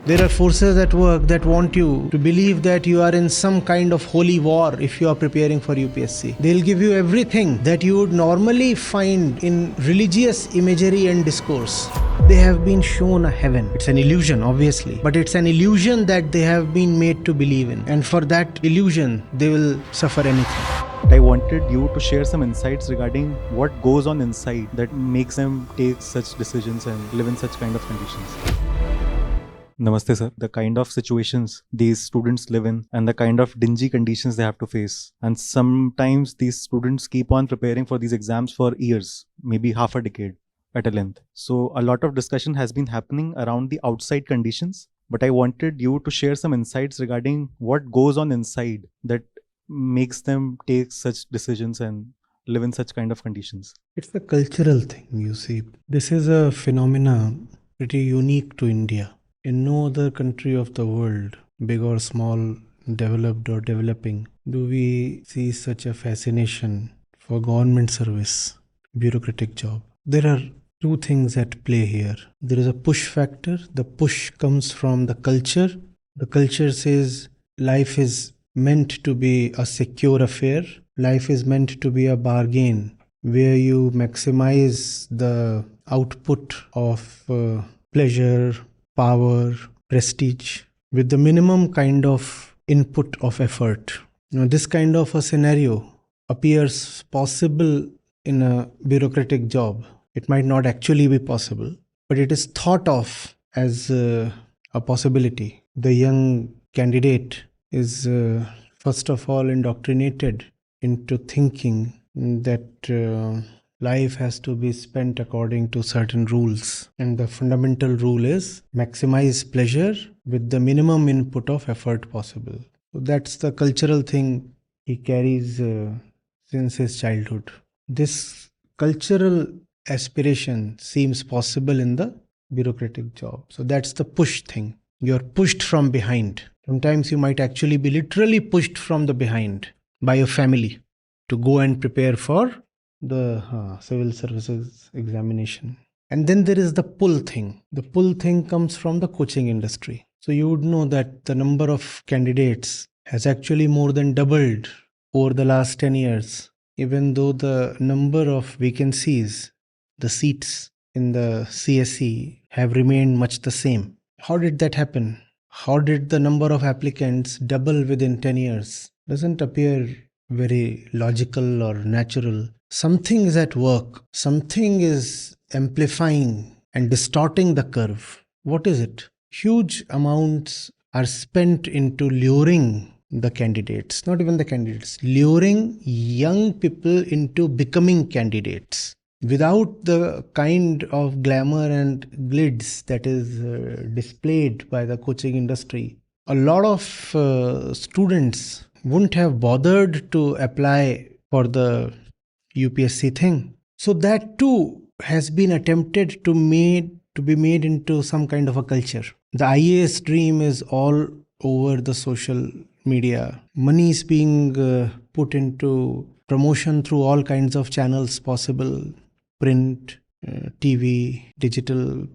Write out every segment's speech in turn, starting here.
There are forces at work that want you to believe that you are in some kind of holy war if you are preparing for UPSC. They'll give you everything that you would normally find in religious imagery and discourse. They have been shown a heaven. It's an illusion, obviously, but it's an illusion that they have been made to believe in. And for that illusion, they will suffer anything. I wanted you to share some insights regarding what goes on inside that makes them take such decisions and live in such kind of conditions. Namaste sir. The kind of situations these students live in and the kind of dingy conditions they have to face. And sometimes these students keep on preparing for these exams for years, maybe half a decade at a length. So a lot of discussion has been happening around the outside conditions, but I wanted you to share some insights regarding what goes on inside that makes them take such decisions and live in such kind of conditions. It's the cultural thing, you see. This is a phenomena pretty unique to India. In no other country of the world, big or small, developed or developing, do we see such a fascination for government service, bureaucratic job. There are two things at play here. There is a push factor. The push comes from the culture. The culture says life is meant to be a secure affair. Life is meant to be a bargain where you maximize the output of pleasure, power, prestige with the minimum kind of input of effort. This kind of a scenario appears possible in a bureaucratic job. It might not actually be possible, but it is thought of as a possibility. The young candidate is first of all indoctrinated into thinking that life has to be spent according to certain rules. And the fundamental rule is maximize pleasure with the minimum input of effort possible. So that's the cultural thing he carries since his childhood. This cultural aspiration seems possible in the bureaucratic job. So that's the push thing. You're pushed from behind. Sometimes you might actually be literally pushed from the behind by your family to go and prepare for the civil services examination. And then there is the pull thing. The pull thing comes from the coaching industry. So you would know that the number of candidates has actually more than doubled over the last 10 years, even though the number of vacancies, the seats in the CSE have remained much the same. How did that happen? How did the number of applicants double within 10 years? Doesn't appear very logical or natural. Something is at work. Something is amplifying and distorting the curve. What is it? Huge amounts are spent into luring the candidates, not even the candidates, luring young people into becoming candidates without the kind of glamour and glitz that is displayed by the coaching industry. A lot of students wouldn't have bothered to apply for the UPSC thing. So that too has been attempted to be made into some kind of a culture. The IAS dream is all over the social media. Money is being put into promotion through all kinds of channels possible. Print, TV, digital,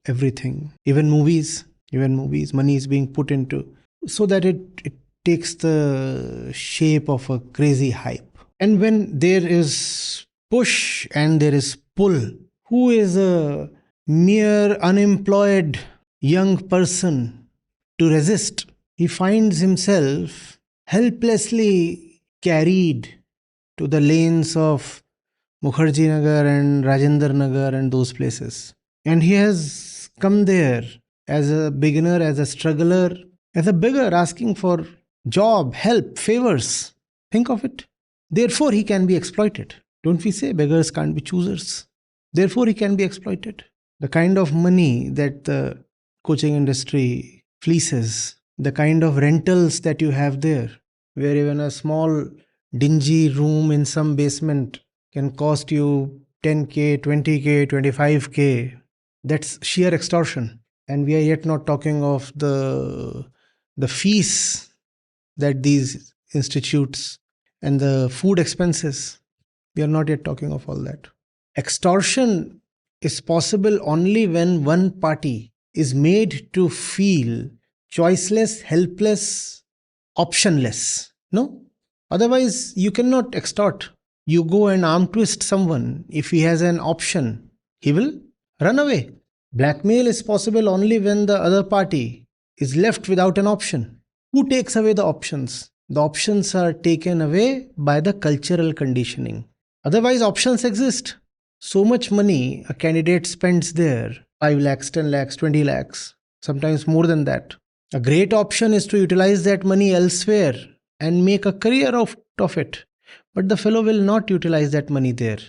everything. Even movies, money is being put into so that it takes the shape of a crazy hype. And when there is push and there is pull, who is a mere unemployed young person to resist? He finds himself helplessly carried to the lanes of Mukherjee Nagar and Rajendra Nagar and those places. And he has come there as a beginner, as a struggler, as a beggar asking for job, help, favors. Think of it. Therefore, he can be exploited. Don't we say beggars can't be choosers? Therefore, he can be exploited. The kind of money that the coaching industry fleeces, the kind of rentals that you have there, where even a small dingy room in some basement can cost you 10K, 20K, 25K. That's sheer extortion. And we are yet not talking of the fees that these institutes and the food expenses. We are not yet talking of all that. Extortion is possible only when one party is made to feel choiceless, helpless, optionless. No? Otherwise, you cannot extort. You go and arm twist someone. If he has an option, he will run away. Blackmail is possible only when the other party is left without an option. Who takes away the options? The options are taken away by the cultural conditioning. Otherwise, options exist. So much money a candidate spends there, 5 lakhs, 10 lakhs, 20 lakhs, sometimes more than that. A great option is to utilize that money elsewhere and make a career of it. But the fellow will not utilize that money there.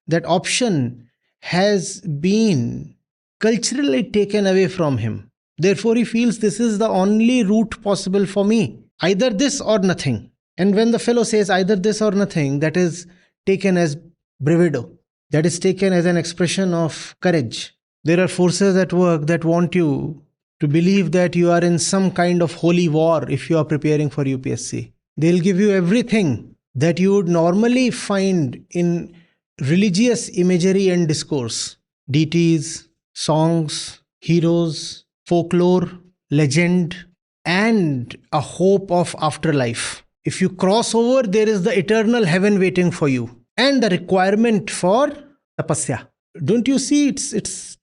That option has been culturally taken away from him. Therefore, he feels this is the only route possible for me, either this or nothing. And when the fellow says either this or nothing, that is taken as bravado, that is taken as an expression of courage. There are forces at work that want you to believe that you are in some kind of holy war if you are preparing for UPSC. They'll give you everything that you would normally find in religious imagery and discourse: deities, songs, heroes, folklore, legend, and a hope of afterlife. If you cross over, there is the eternal heaven waiting for you and the requirement for tapasya. Don't you see? It's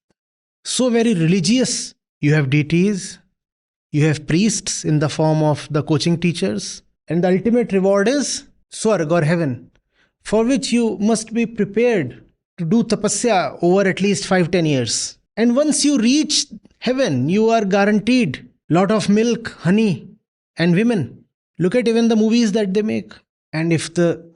so very religious. You have deities, you have priests in the form of the coaching teachers, and the ultimate reward is Swarg or heaven, for which you must be prepared to do tapasya over at least 5-10 years. And once you reach heaven, you are guaranteed lot of milk, honey, and women. Look at even the movies that they make. And if the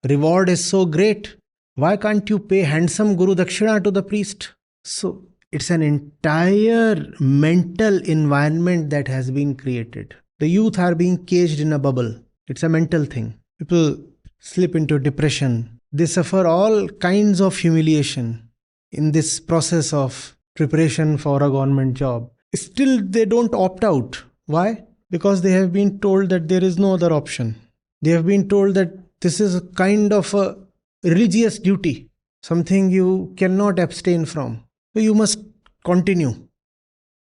reward is so great, why can't you pay handsome Guru Dakshina to the priest? So it's an entire mental environment that has been created. The youth are being caged in a bubble. It's a mental thing. People slip into depression. They suffer all kinds of humiliation in this process of preparation for a government job. Still, they don't opt out. Why? Because they have been told that there is no other option. They have been told that this is a kind of a religious duty, something you cannot abstain from. So you must continue.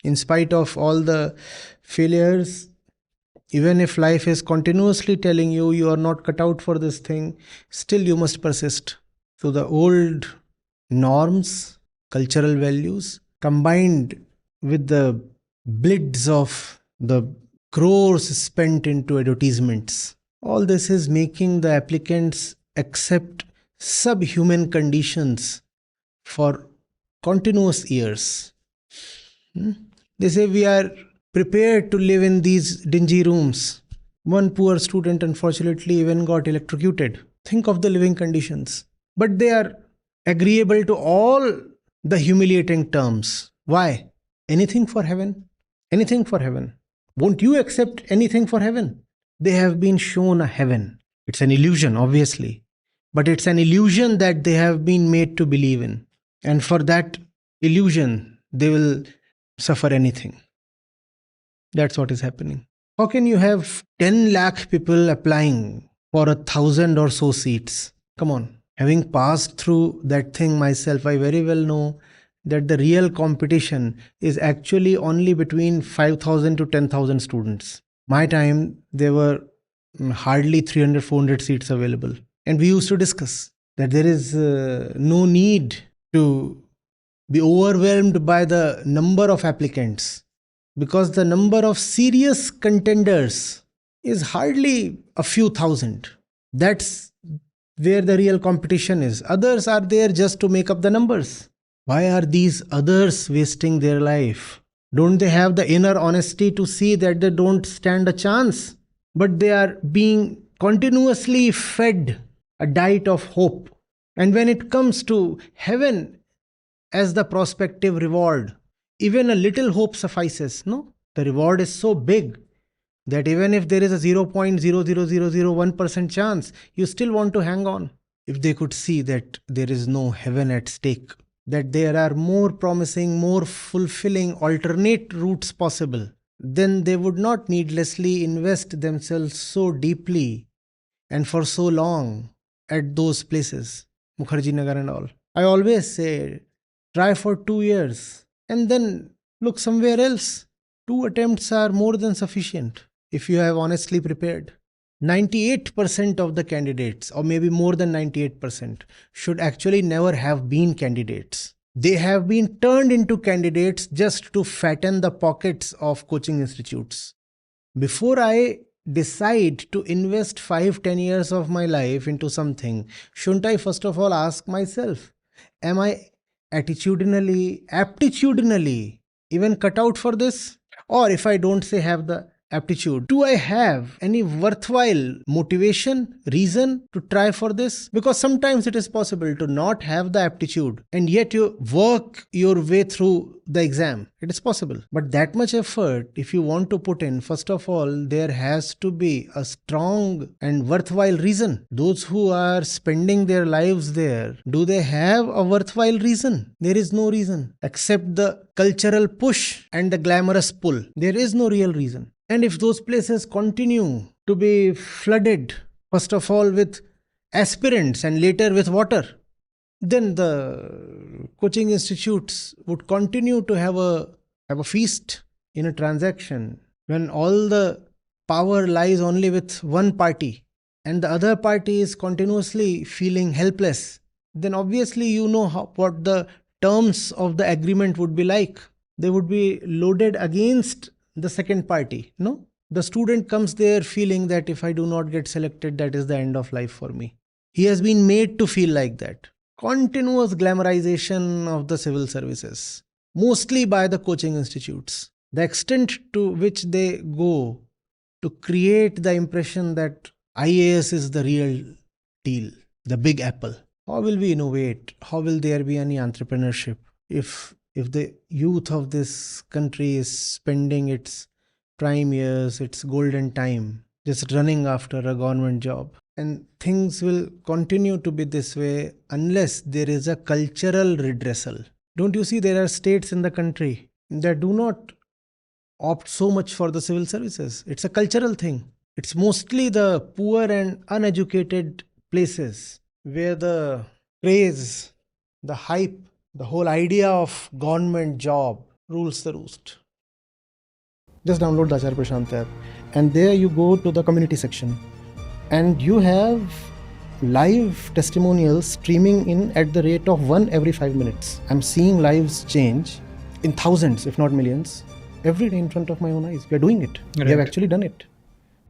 In spite of all the failures, even if life is continuously telling you you are not cut out for this thing, still you must persist. So the old norms, cultural values, combined with the blids of the crores spent into advertisements, all this is making the applicants accept subhuman conditions for continuous years. They say we are prepared to live in these dingy rooms. One poor student unfortunately even got electrocuted. Think of the living conditions. But they are agreeable to all the humiliating terms. Why? Anything for heaven? Anything for heaven. Won't you accept anything for heaven? They have been shown a heaven. It's an illusion, obviously. But it's an illusion that they have been made to believe in. And for that illusion, they will suffer anything. That's what is happening. How can you have 10 lakh people applying for 1,000 or so seats? Come on. Having passed through that thing myself, I very well know that the real competition is actually only between 5,000 to 10,000 students. My time, there were hardly 300, 400 seats available. And we used to discuss that there is no need to be overwhelmed by the number of applicants, because the number of serious contenders is hardly a few thousand. That's where the real competition is. Others are there just to make up the numbers. Why are these others wasting their life? Don't they have the inner honesty to see that they don't stand a chance? But they are being continuously fed a diet of hope. And when it comes to heaven as the prospective reward, even a little hope suffices. No, the reward is so big that even if there is a 0.00001% chance, you still want to hang on. If they could see that there is no heaven at stake, that there are more promising, more fulfilling alternate routes possible, then they would not needlessly invest themselves so deeply and for so long at those places, Mukherjee Nagar and all. I always say, try for 2 years and then look somewhere else. 2 attempts are more than sufficient if you have honestly prepared. 98% of the candidates, or maybe more than 98%, should actually never have been candidates. They have been turned into candidates just to fatten the pockets of coaching institutes. Before I decide to invest 5-10 years of my life into something, shouldn't I first of all ask myself, am I aptitudinally even cut out for this? Or if I don't say have the aptitude, do I have any worthwhile motivation, reason to try for this? Because sometimes it is possible to not have the aptitude and yet you work your way through the exam. It is possible. But that much effort, if you want to put in, first of all, there has to be a strong and worthwhile reason. Those who are spending their lives there, do they have a worthwhile reason? There is no reason except the cultural push and the glamorous pull. There is no real reason. And if those places continue to be flooded, first of all with aspirants and later with water, then the coaching institutes would continue to have a feast in a transaction when all the power lies only with one party and the other party is continuously feeling helpless. Then obviously you know what the terms of the agreement would be like. They would be loaded against the second party. No, the student comes there feeling that if I do not get selected, that is the end of life for me. He has been made to feel like that. Continuous glamorization of the civil services, mostly by the coaching institutes. The extent to which they go to create the impression that IAS is the real deal, the big apple. How will we innovate? How will there be any entrepreneurship if the youth of this country is spending its prime years, its golden time, just running after a government job? And things will continue to be this way unless there is a cultural redressal. Don't you see there are states in the country that do not opt so much for the civil services? It's a cultural thing. It's mostly the poor and uneducated places where the craze, the hype, the whole idea of government job rules the roost. Just download the Acharya Prashant app and there you go to the community section and you have live testimonials streaming in at the rate of 1 every 5 minutes. I'm seeing lives change in thousands, if not millions, every day in front of my own eyes. We are doing it. Right. We have actually done it.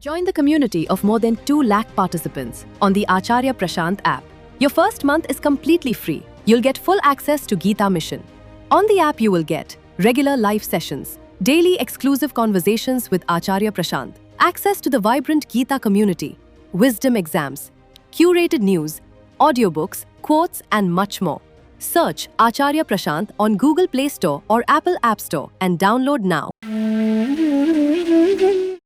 Join the community of more than 2 lakh participants on the Acharya Prashant app. Your first month is completely free. You'll get full access to Gita Mission. On the app, you will get regular live sessions, daily exclusive conversations with Acharya Prashant, access to the vibrant Gita community, wisdom exams, curated news, audiobooks, quotes, and much more. Search Acharya Prashant on Google Play Store or Apple App Store and download now.